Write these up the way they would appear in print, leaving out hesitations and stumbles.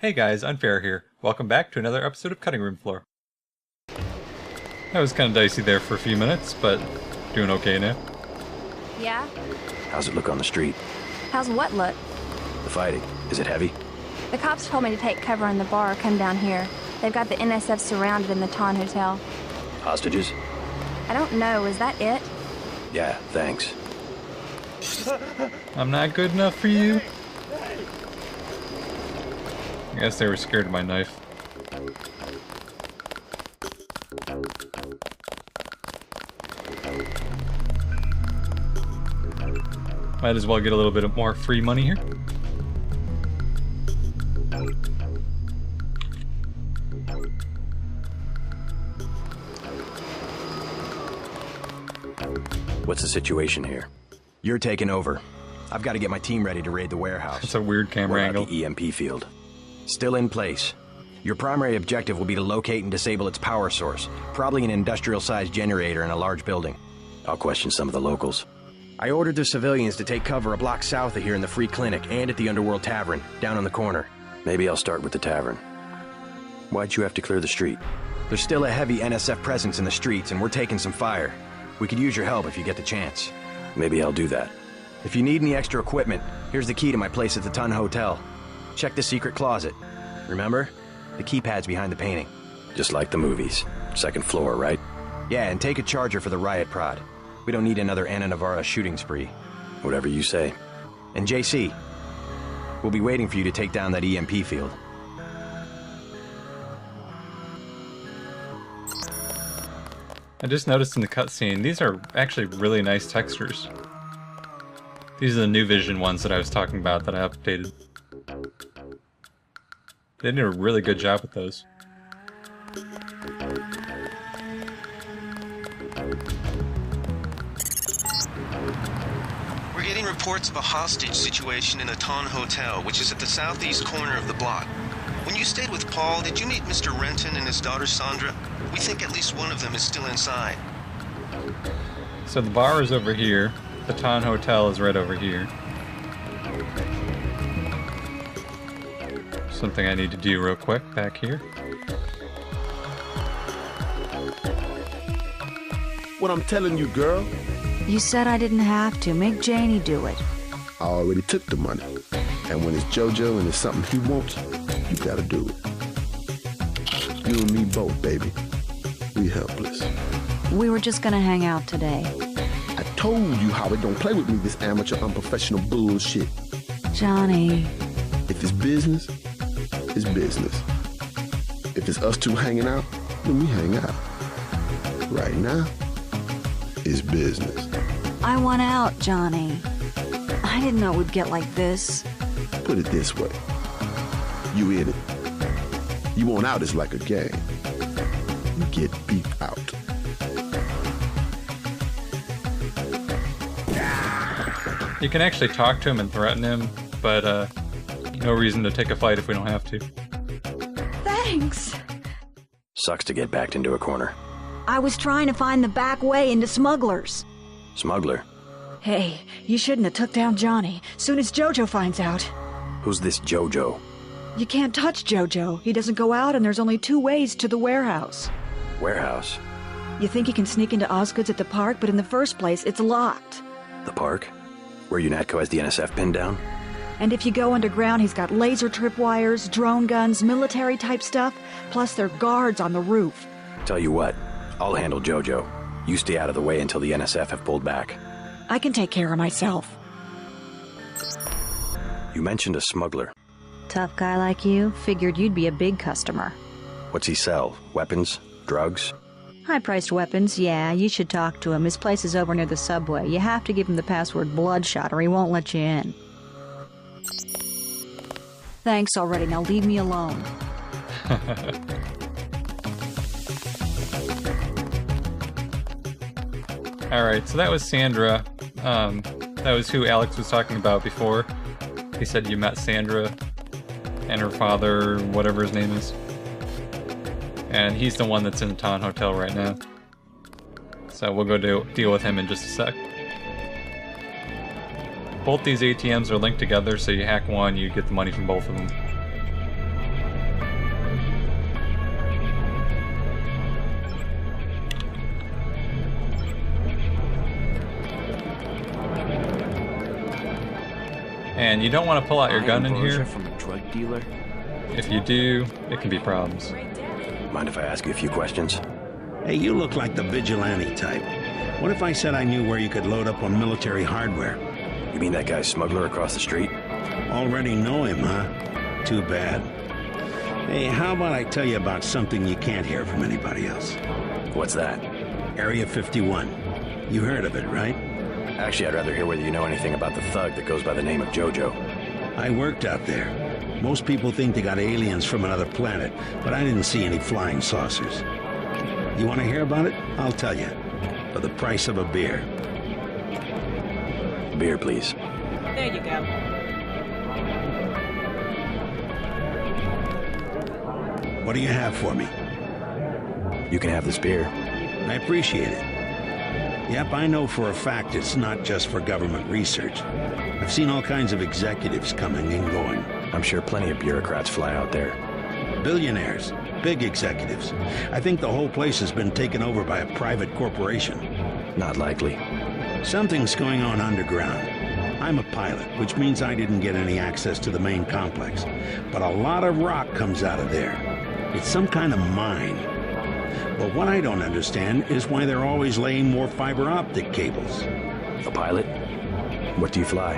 Hey guys, Unfair here. Welcome back to another episode of Cutting Room Floor. That was kind of dicey there for a few minutes, but doing okay now. Yeah? How's it look on the street? How's what look? The fighting. Is it heavy? The cops told me to take cover in the bar or come down here. They've got the NSF surrounded in the Ton Hotel. Hostages? I don't know, is that it? Yeah, thanks. I'm not good enough for you? I guess they were scared of my knife. Might as well get a little bit more free money here. What's the situation here? You're taking over. I've got to get my team ready to raid the warehouse. It's a weird camera angle. The EMP field. Still in place. Your primary objective will be to locate and disable its power source, probably an industrial-sized generator in a large building. I'll question some of the locals. I ordered the civilians to take cover a block south of here in the Free Clinic and at the Underworld Tavern, down on the corner. Maybe I'll start with the tavern. Why'd you have to clear the street? There's still a heavy NSF presence in the streets, and we're taking some fire. We could use your help if you get the chance. Maybe I'll do that. If you need any extra equipment, here's the key to my place at the Ton Hotel. Check the secret closet. Remember? The keypad's behind the painting. Just like the movies. Second floor, right? Yeah, and take a charger for the riot prod. We don't need another Anna Navarra shooting spree. Whatever you say. And JC, we'll be waiting for you to take down that EMP field. I just noticed in the cutscene, these are actually really nice textures. These are the New Vision ones that I was talking about that I updated. They did a really good job with those. We're getting reports of a hostage situation in the Ton Hotel, which is at the southeast corner of the block. When you stayed with Paul, did you meet Mr. Renton and his daughter Sandra? We think at least one of them is still inside. So the bar is over here. The Ton Hotel is right over here. Something I need to do real quick back here. What I'm telling you, girl. You said I didn't have to. Make Janie do it. I already took the money. And when it's JoJo and it's something he wants, you gotta do it. You and me both, baby. We helpless. We were just gonna hang out today. I told you how it don't play with me, this amateur unprofessional bullshit. Johnny. If it's business, it's business. If it's us two hanging out, then we hang out. Right now, it's business. I want out, Johnny. I didn't know it would get like this. Put it this way. You in it. You want out is like a game. You get beat out. You can actually talk to him and threaten him, but no reason to take a fight if we don't have to. Thanks. Sucks to get backed into a corner. I was trying to find the back way into Smugglers. Smuggler? Hey, you shouldn't have took down Johnny. Soon as JoJo finds out. Who's this JoJo? You can't touch JoJo. He doesn't go out, and there's only 2 ways to the warehouse. Warehouse? You think he can sneak into Osgood's at the park, but in the first place, it's locked. The park? Where UNATCO has the NSF pinned down? And if you go underground, he's got laser tripwires, drone guns, military-type stuff, plus there are guards on the roof. Tell you what, I'll handle JoJo. You stay out of the way until the NSF have pulled back. I can take care of myself. You mentioned a smuggler. Tough guy like you, figured you'd be a big customer. What's he sell? Weapons? Drugs? High-priced weapons, yeah, you should talk to him. His place is over near the subway. You have to give him the password Bloodshot or he won't let you in. Thanks already, now leave me alone. Alright, so that was Sandra. That was who Alex was talking about before. He said you met Sandra and her father, whatever his name is. And he's the one that's in the Ton Hotel right now. So we'll go deal with him in just a sec. Both these ATMs are linked together, so you hack one, you get the money from both of them. And you don't want to pull out your gun in here. From a drug dealer? If you do, it can be problems. Mind if I ask you a few questions? Hey, you look like the vigilante type. What if I said I knew where you could load up on military hardware? You mean that guy smuggler across the street? Already know him, huh? Too bad. Hey, how about I tell you about something you can't hear from anybody else? What's that? Area 51. You heard of it, right? Actually, I'd rather hear whether you know anything about the thug that goes by the name of Jojo. I worked out there. Most people think they got aliens from another planet, but I didn't see any flying saucers. You want to hear about it? I'll tell you. For the price of a beer. Beer, please. There you go. What do you have for me? You can have this beer. I appreciate it. Yep, I know for a fact it's not just for government research. I've seen all kinds of executives coming and going. I'm sure plenty of bureaucrats fly out there. Billionaires, big executives. I think the whole place has been taken over by a private corporation. Not likely. Something's going on underground. I'm a pilot, which means I didn't get any access to the main complex. But a lot of rock comes out of there. It's some kind of mine. But what I don't understand is why they're always laying more fiber optic cables. A pilot? What do you fly?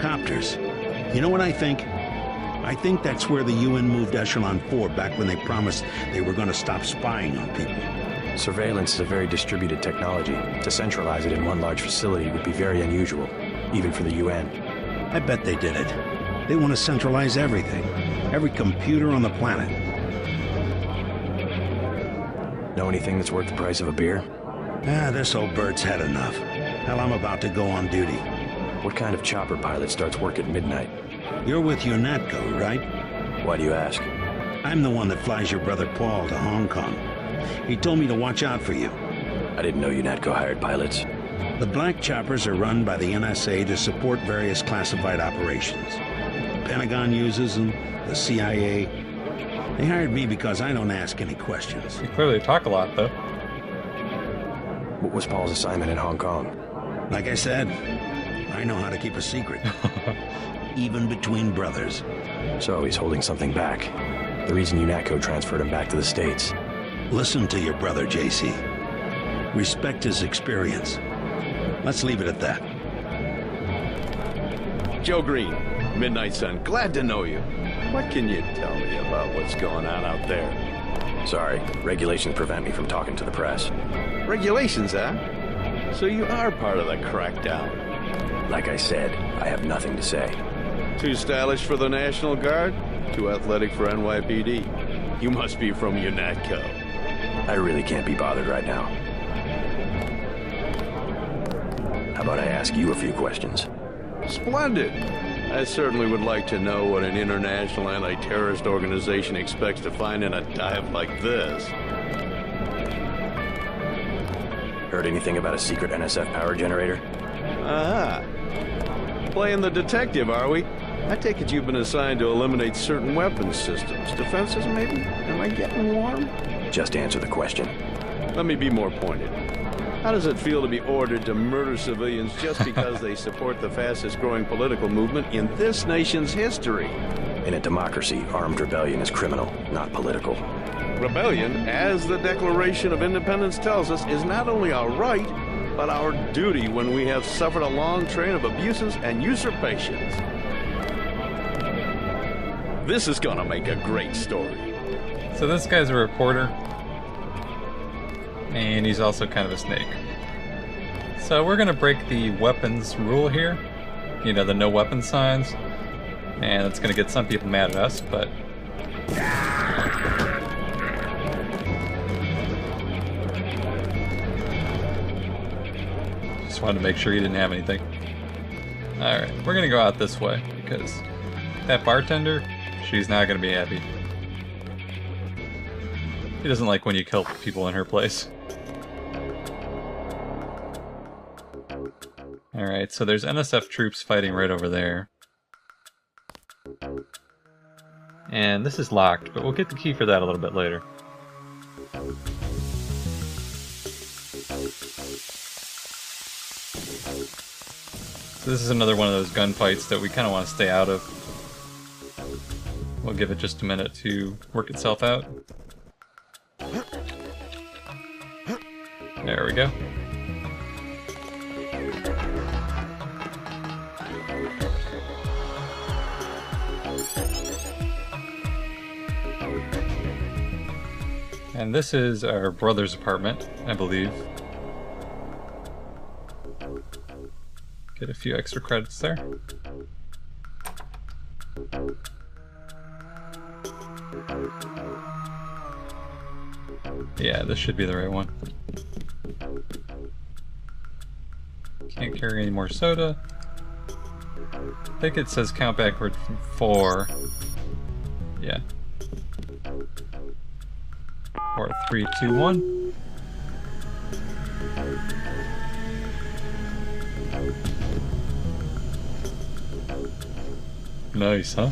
Copters. You know what I think? I think that's where the UN moved Echelon 4 back when they promised they were going to stop spying on people. Surveillance is a very distributed technology. To centralize it in one large facility would be very unusual, even for the UN. I bet they did it. They want to centralize everything. Every computer on the planet. Know anything that's worth the price of a beer? This old bird's had enough. Hell, I'm about to go on duty. What kind of chopper pilot starts work at midnight? You're with UNATCO, right? Why do you ask? I'm the one that flies your brother Paul to Hong Kong. He told me to watch out for you. I didn't know UNATCO hired pilots. The black choppers are run by the NSA to support various classified operations. The Pentagon uses them, the CIA. They hired me because I don't ask any questions. You clearly talk a lot, though. What was Paul's assignment in Hong Kong? Like I said, I know how to keep a secret. Even between brothers. So he's holding something back. The reason UNATCO transferred him back to the States. Listen to your brother, JC. Respect his experience. Let's leave it at that. Joe Green, Midnight Sun, glad to know you. What can you tell me about what's going on out there? Sorry, regulations prevent me from talking to the press. Regulations, huh? So you are part of the crackdown. Like I said, I have nothing to say. Too stylish for the National Guard? Too athletic for NYPD? You must be from UNATCO. I really can't be bothered right now. How about I ask you a few questions? Splendid. I certainly would like to know what an international anti-terrorist organization expects to find in a dive like this. Heard anything about a secret NSF power generator? Aha. Playing the detective, are we? I take it you've been assigned to eliminate certain weapons systems. Defenses, maybe? Am I getting warm? Just answer the question. Let me be more pointed. How does it feel to be ordered to murder civilians just because they support the fastest-growing political movement in this nation's history? In a democracy, armed rebellion is criminal, not political. Rebellion, as the Declaration of Independence tells us, is not only our right, but our duty when we have suffered a long train of abuses and usurpations. This is gonna make a great story. So this guy's a reporter. And he's also kind of a snake. So we're gonna break the weapons rule here. You know, the no weapon signs. And it's gonna get some people mad at us, but... Just wanted to make sure he didn't have anything. Alright, we're gonna go out this way, because that bartender, she's not gonna be happy. She doesn't like when you kill people in her place. Alright, so there's NSF troops fighting right over there. And this is locked, but we'll get the key for that a little bit later. So this is another one of those gunfights that we kind of want to stay out of. We'll give it just a minute to work itself out. There we go. And this is our brother's apartment, I believe. Get a few extra credits there. Yeah, this should be the right one. Can't carry any more soda. I think it says count backward from 4. Yeah. 4, 3, 2, 1. Nice, huh?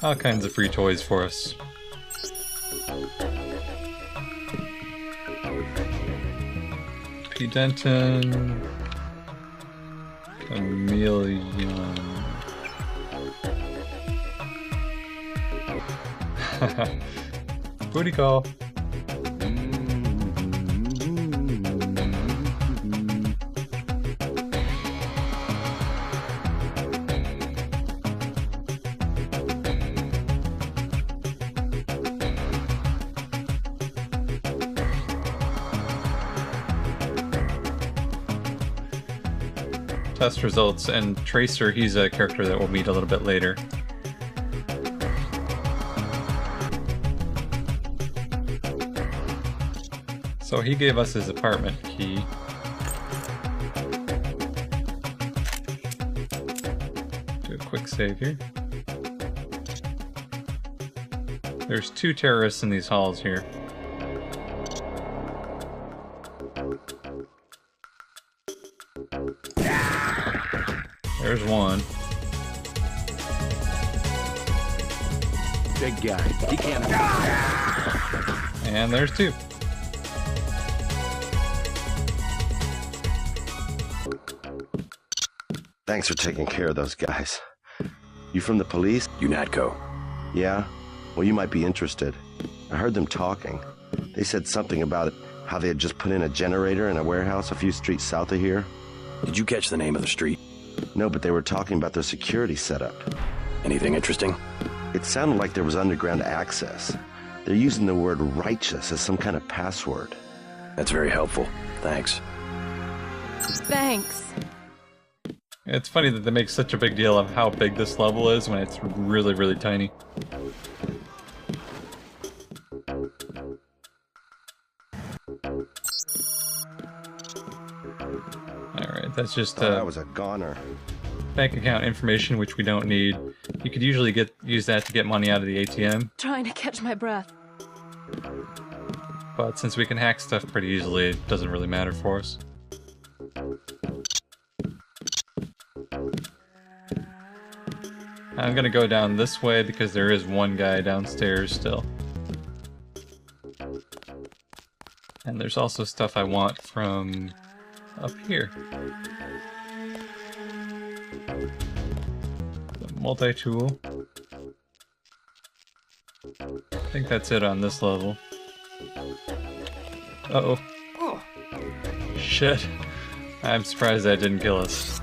All kinds of free toys for us. P. Denton. Chameleon. Booty call. Test results, and Tracer, he's a character that we'll meet a little bit later. So he gave us his apartment key. Do a quick save here. There's 2 terrorists in these halls here. There's one. Big guy. He can't. And there's 2. Thanks for taking care of those guys. You from the police? UNATCO. Yeah? Well, you might be interested. I heard them talking. They said something about how they had just put in a generator in a warehouse a few streets south of here. Did you catch the name of the street? No, but they were talking about their security setup. Anything interesting? It sounded like there was underground access. They're using the word righteous as some kind of password. That's very helpful. Thanks. Thanks. It's funny that they make such a big deal of how big this level is when it's really, really tiny. Alright, that's just that was a goner. Bank account information, which we don't need. You could usually use that to get money out of the ATM. Trying to catch my breath. But since we can hack stuff pretty easily, it doesn't really matter for us. I'm gonna go down this way because there is one guy downstairs still. And there's also stuff I want from up here. The multi-tool. I think that's it on this level. Uh-oh. Shit. I'm surprised that didn't kill us.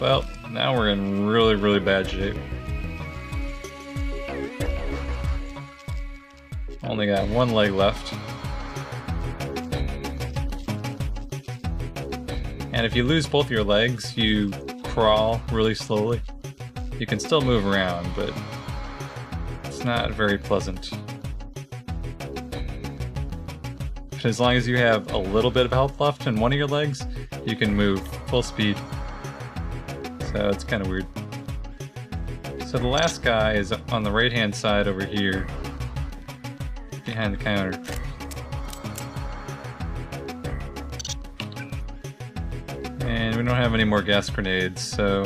Well, now we're in really, really bad shape. Only got one leg left. And if you lose both your legs, you crawl really slowly. You can still move around, but it's not very pleasant. But as long as you have a little bit of health left in one of your legs, you can move full speed. So it's kind of weird. So the last guy is on the right-hand side over here, behind the counter. And we don't have any more gas grenades, so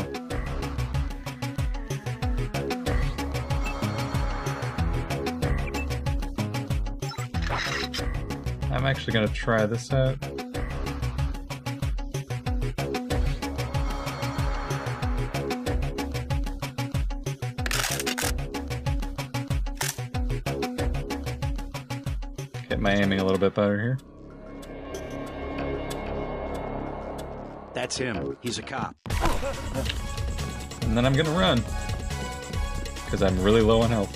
I'm actually gonna try this out. Get my aiming a little bit better here. That's him. He's a cop. And then I'm gonna run. Because I'm really low on health.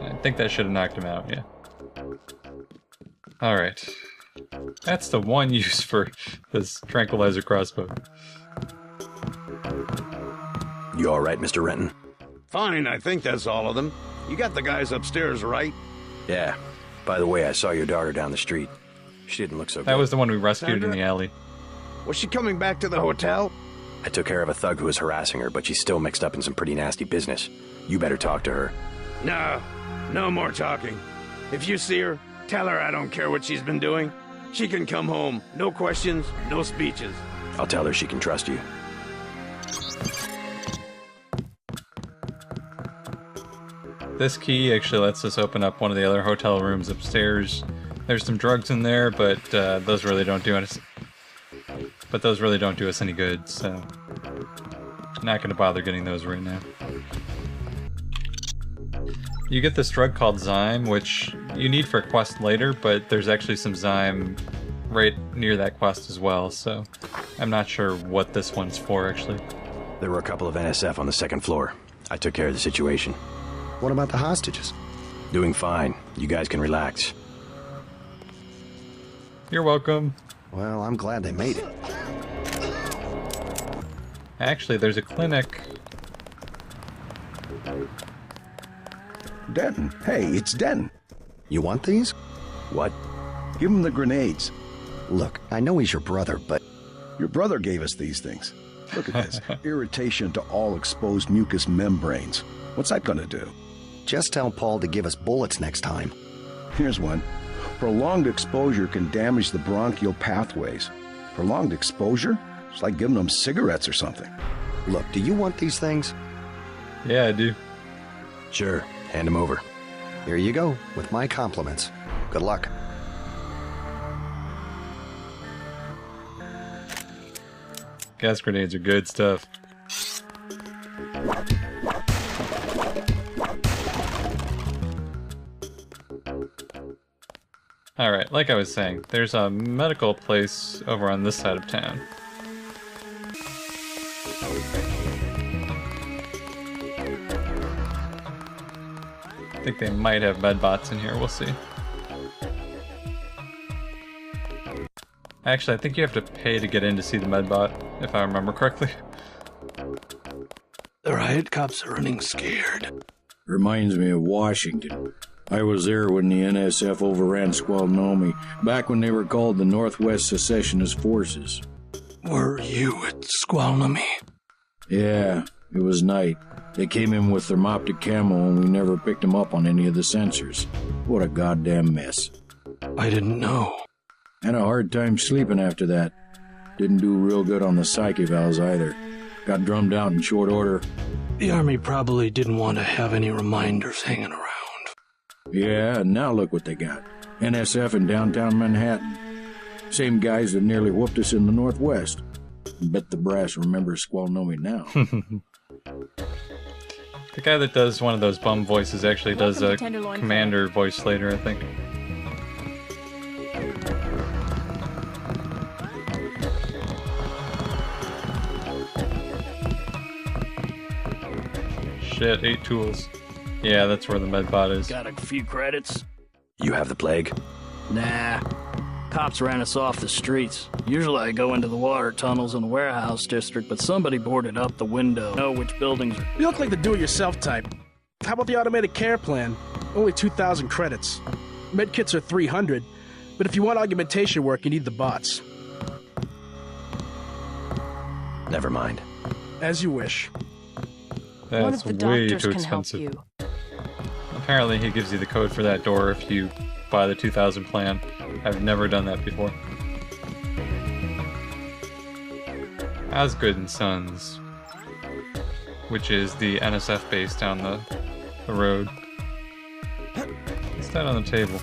I think that should have knocked him out, yeah. Alright. That's the one use for this tranquilizer crossbow. You alright, Mr. Renton? Fine, I think that's all of them. You got the guys upstairs, right? Yeah. By the way, I saw your daughter down the street. She didn't look so good. That was the one we rescued Sandra? in the alley. Was she coming back to the hotel? I took care of a thug who was harassing her, but she's still mixed up in some pretty nasty business. You better talk to her. No more talking. If you see her, tell her I don't care what she's been doing. She can come home. No questions, no speeches. I'll tell her she can trust you. This key actually lets us open up one of the other hotel rooms upstairs. There's some drugs in there, but those really don't do us. But those really don't do us any good, so not gonna bother getting those right now. You get this drug called Zyme, which you need for a quest later, but there's actually some Zyme right near that quest as well, so I'm not sure what this one's for, actually. There were a couple of NSF on the second floor. I took care of the situation. What about the hostages? Doing fine. You guys can relax. You're welcome. Well, I'm glad they made it. Actually, there's a clinic. Denton. Hey, it's Denton. You want these? What? Give him the grenades. Look, I know he's your brother, but... Your brother gave us these things. Look at this. Irritation to all exposed mucous membranes. What's that gonna do? Just tell Paul to give us bullets next time. Here's one. Prolonged exposure can damage the bronchial pathways. Prolonged exposure? It's like giving them cigarettes or something. Look, do you want these things? Yeah, I do. Sure. Hand them over. Here you go, with my compliments. Good luck. Gas grenades are good stuff. Alright, like I was saying, there's a medical place over on this side of town. I think they might have medbots in here, we'll see. Actually, I think you have to pay to get in to see the medbot, if I remember correctly. The riot cops are running scared. Reminds me of Washington. I was there when the NSF overran Squalnomi, back when they were called the Northwest Secessionist Forces. Were you at Squalnomi? Yeah, it was night. They came in with thermoptic camo and we never picked them up on any of the sensors. What a goddamn mess. I didn't know. Had a hard time sleeping after that. Didn't do real good on the psych evals either. Got drummed out in short order. The Army probably didn't want to have any reminders hanging around. Yeah, and now look what they got. NSF in downtown Manhattan. Same guys that nearly whooped us in the Northwest. Bet the brass remembers Squalnomi now. The guy that does one of those bum voices actually does a commander voice later, I think. Shit, 8 tools. Yeah, that's where the medbot is. Got a few credits? You have the plague? Nah. Cops ran us off the streets. Usually I go into the water tunnels in the warehouse district, but somebody boarded up the window. Know which buildings are... You look like the do-it-yourself type. How about the automated care plan? Only 2,000 credits. Medkits are 300, but if you want augmentation work, you need the bots. Never mind. As you wish. That's One of the way doctors too can help expensive. you. Apparently he gives you the code for that door if you buy the 2000 plan. I've never done that before. Osgood and Sons, which is the NSF base down the road. What's that on the table?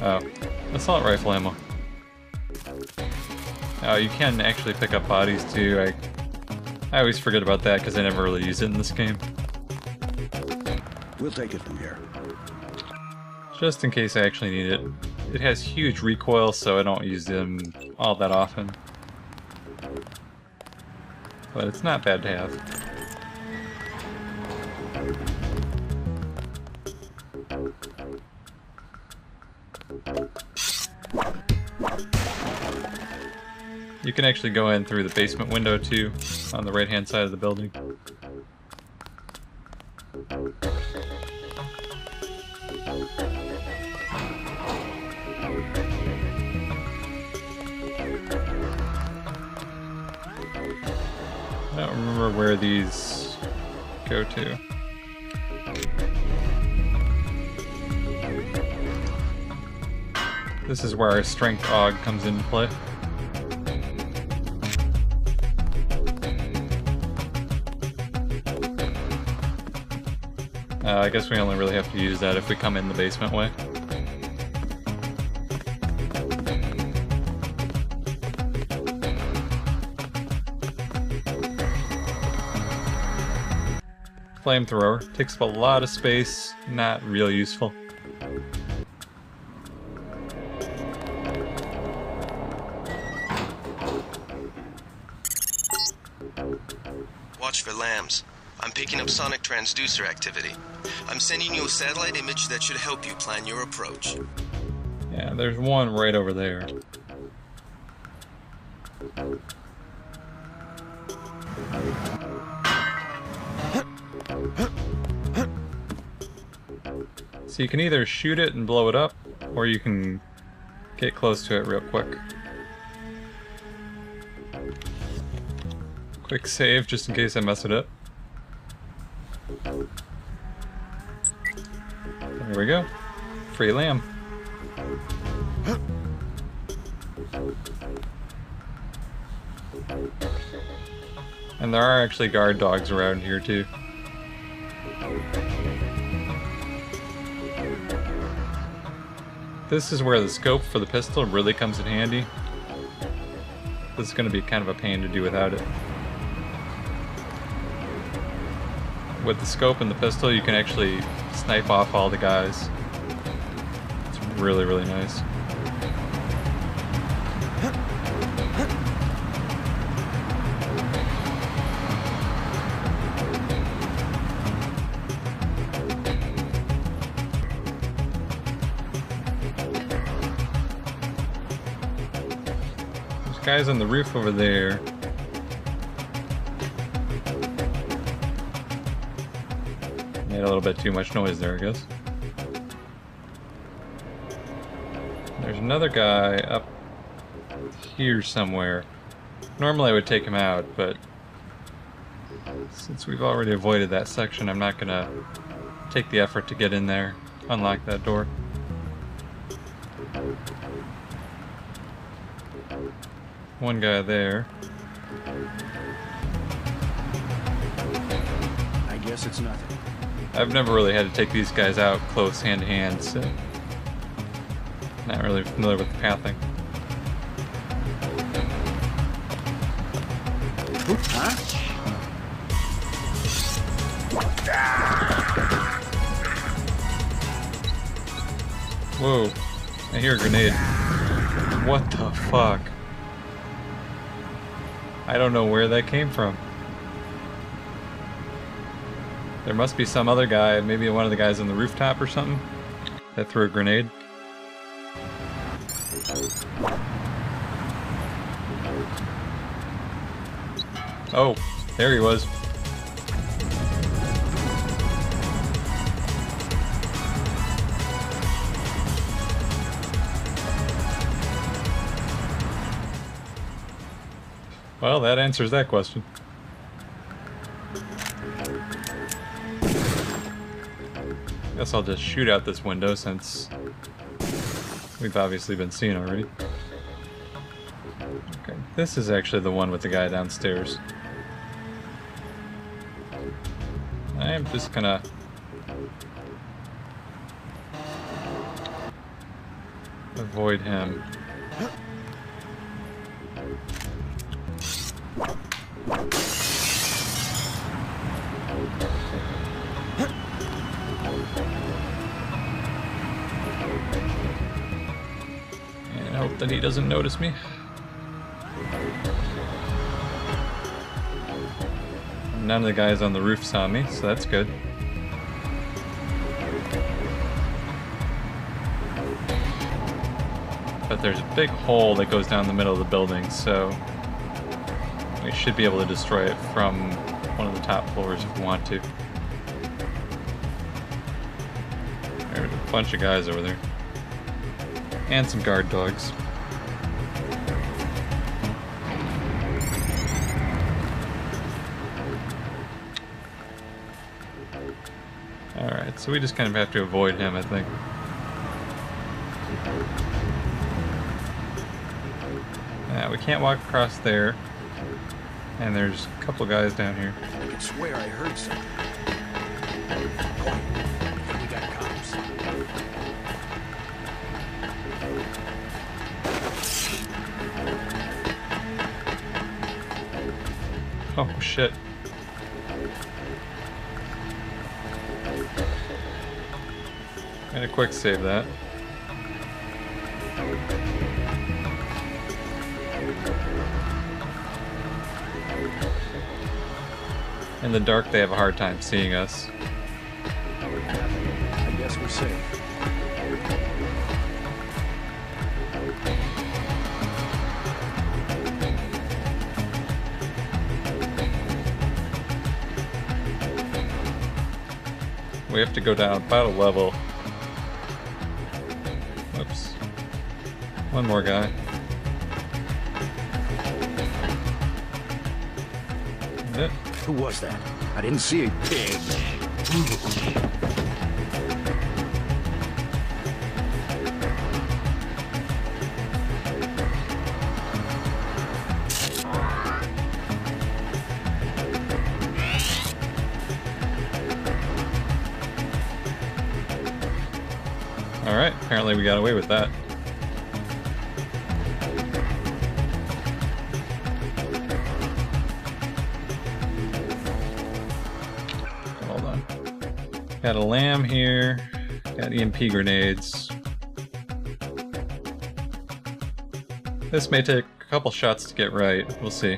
Oh, assault rifle ammo. Oh, you can actually pick up bodies too. I always forget about that because I never really use it in this game. We'll take it from here. Just in case I actually need it. It has huge recoil, so I don't use them all that often. But it's not bad to have. You can actually go in through the basement window too, on the right-hand side of the building. I don't remember where these go to. This is where our strength AUG comes into play. I guess we only really have to use that if we come in the basement way. Flamethrower takes up a lot of space, not real useful. Watch for lambs. I'm picking up sonic transducer activity. I'm sending you a satellite image that should help you plan your approach. Yeah, there's one right over there. So you can either shoot it and blow it up, or you can get close to it real quick. Quick save just in case I mess it up. There we go. Free lamb. And there are actually guard dogs around here too. This is where the scope for the pistol really comes in handy. This is going to be kind of a pain to do without it. With the scope and the pistol, you can actually snipe off all the guys. It's really, really nice. There's guys on the roof over there. Made a little bit too much noise there, I guess. There's another guy up here somewhere. Normally I would take him out, but since we've already avoided that section, I'm not gonna take the effort to get in there, unlock that door. One guy there. I guess it's nothing. I've never really had to take these guys out close hand to hand, so not really familiar with the pathing. Huh? Whoa, I hear a grenade. What the fuck? I don't know where that came from. There must be some other guy, maybe one of the guys on the rooftop or something, that threw a grenade. Oh, there he was. Well, that answers that question. Guess I'll just shoot out this window since we've obviously been seen already. Okay, this is actually the one with the guy downstairs. I am just gonna avoid him. And I hope that he doesn't notice me. None of the guys on the roof saw me, so that's good. But there's a big hole that goes down the middle of the building, so we should be able to destroy it from one of the top floors if we want to. There's a bunch of guys over there. And some guard dogs. Alright, so we just kind of have to avoid him, I think. We can't walk across there. And there's a couple guys down here. I could swear I heard something. We got cops. Oh, shit. And a quick save that. In the dark, they have a hard time seeing us. I guess we're safe. We have to go down about a level. Whoops. One more guy. Who was that? I didn't see a pig. Alright, apparently we got away with that. Hold on. Got a lamb here. Got EMP grenades. This may take a couple shots to get right. We'll see.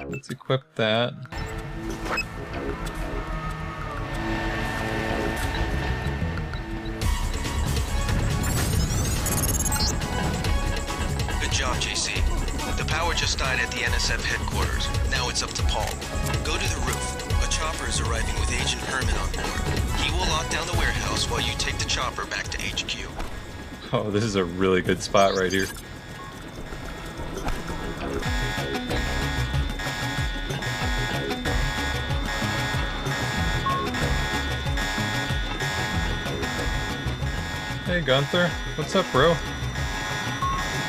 Let's equip that. Good job, JC. The power just died at the NSF headquarters. Now it's up to Paul. Go to the roof. A chopper is arriving with Agent Herman on board. He will lock down the warehouse while you take the chopper back to HQ. Oh, this is a really good spot right here. Hey Gunther, what's up, bro?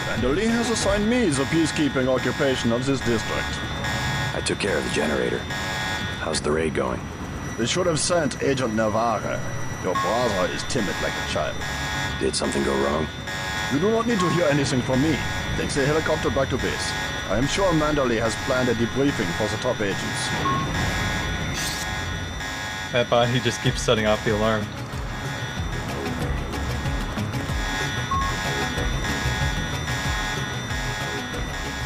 Mandoli has assigned me the peacekeeping occupation of this district. I took care of the generator. How's the raid going? They should have sent Agent Navarre. Your brother is timid like a child. Did something go wrong? You do not need to hear anything from me. Take the helicopter back to base. I am sure Mandoli has planned a debriefing for the top agents. That body just keeps setting off the alarm.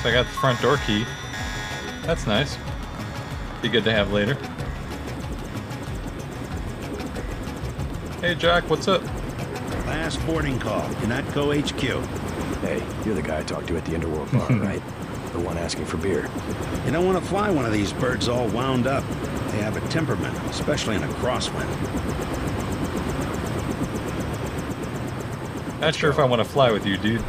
So I got the front door key. That's nice. Be good to have later. Hey Jack, what's up? Last boarding call, Canatco HQ. Hey, you're the guy I talked to at the Underworld bar, right? The one asking for beer. You don't want to fly one of these birds all wound up. They have a temperament, especially in a crosswind. Not sure if I want to fly with you, dude.